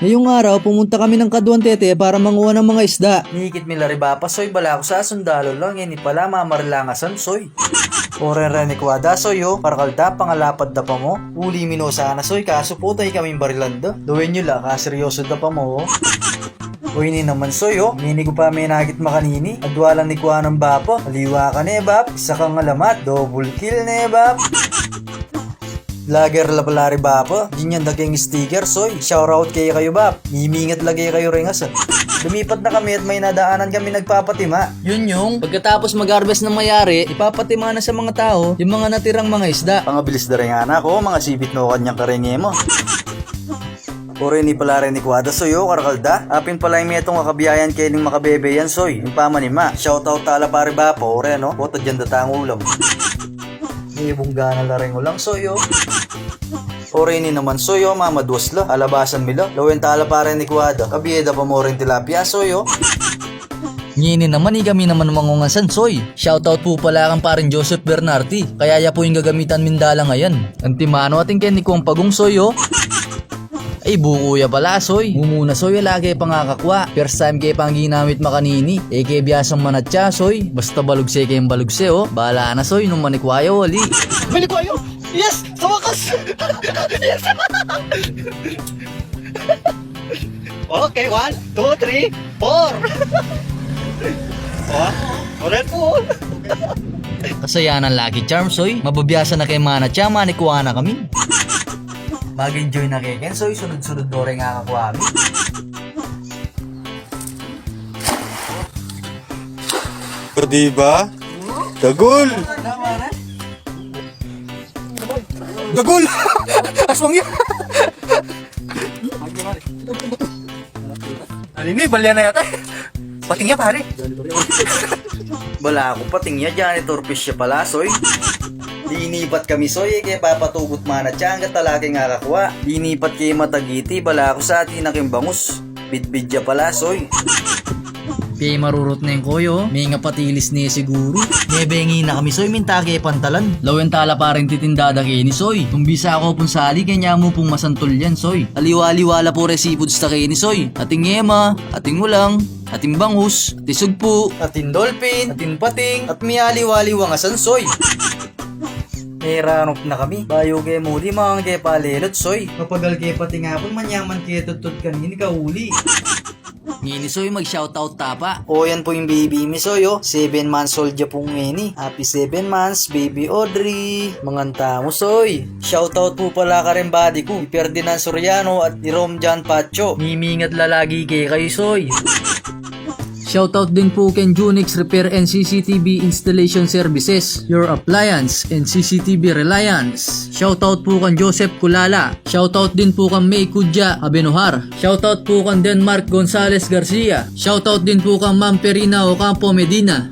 Ngayong araw, pumunta kami ng Kaduan Tete para manguha ng mga isda. Nikit mi lariba pa soy bala ko sa sundalo lang yan pala mamarilangasan soy. Oren rene kwada soy yo parakalda pangalapad da pa mo. Uli mino sana soy kaso putay kaming barilanda. Duwen nyo la kaseryoso da pa mo. O ini naman soy yo, nini ko pa may nagit makanini. Adwalang ni kuha ng bapa. Aliwa ka ne bap, isa kang alamat, double kill ne bap. Lager la palari bapa, ganyan dagang sticker soy. Shoutout kayo bap. Mimingat lagay kayo ringasan. Lumipat na kami at may nadaanan kami nagpapatima. Yun yung, pagkatapos mag-harvest ng mayari, ipapatima na sa mga tao yung mga natirang mga isda. Pangabilis na rin anak ko, mga sibit no kanyang karinye mo. Ore ni pala rin ni Kwada soy yo, karakalda. Apin pala yung metong kakabiyayan kayo ng makabebe yan soy. Yung pamanima. Shoutout tala pare bapa, ore no. Kota dyan datang ulam. May bungga na laring ulang soy yo. Ore ni naman soy yo, mamadwas la. Alabasan mila. Lawen tala pare ni Kwada. Kabiyeda pa mo rin tilapia soy yo. Ngini naman kami naman mangungasan soy. Shoutout po pala kang parin Joseph Bernardi. Kaya ya po yung gagamitan mindala ngayon. Antimano ating kendi kong pagong soy yo. Ay bukuya pala soy. Mumuna soy lagi pangakakwa. First time kay pang ginamit makanini. Kay biyasang manatya soy. Basta balugse kayong balugse oh. Bahala na soy nung manikwayo wali. Manikwayo! Yes! Sa wakas! Yes! Okay, 1, 2, 3, 4! Oren po! Kasayanan lagi charm soy. Mababiyasa na kay manatya manikwa na kami. Mag-enjoy na keken soy. Sunod-sunod do rin nga kakwami. O diba? Dagol! Dagol! Aswang yan! Alini, balya na yata. Pating niya pare. Bala ako pating niya janitor fish siya pala soy. Dinipat kami soy kaya papatugot mana tiyang katalaki nga kakwa. Dinipat kay matagiti bala ako sa atin na kimbangus. Bidbidya pala soy. Kaya marurot na yung koyo. May nga patilis niya siguro. Nebengi na kami soy minta kay pantalan. Lawen tala pa rin titindada kay ni soy. Kung bisa ako pong sali kanya mo pong masantol yan soy. Aliwaliwala po resipoods ta kay ni soy. Ating ema, ating ulang, ating bangus, ating sugpo, Atin dolphin, atin pating, at miyaliwali wangasan soy. Meranok na kami. Bayo kay muli mga kay palelot soy. Kapagal kay patingapon manyaman kay tutut kanini kauli. ngini soy mag shoutout tapa. O yan po yung baby mi soy oh. 7 months old ya pong ngini. Happy 7 months baby Audrey. Manganta mo soy. Shoutout po pala ka rin body ko. Ferdinand Soriano at ni Romjan Pacho. Mimingat lalagi kay kayo soy. Shoutout din po kay Junix Repair and CCTV Installation Services, your appliance and CCTV reliance. Shoutout po kay Joseph Kulala. Shoutout din po kay May Kudya Abenohar. Shoutout po kay Denmark Gonzales Garcia. Shoutout din po kay Ma'am Perina Ocampo Medina.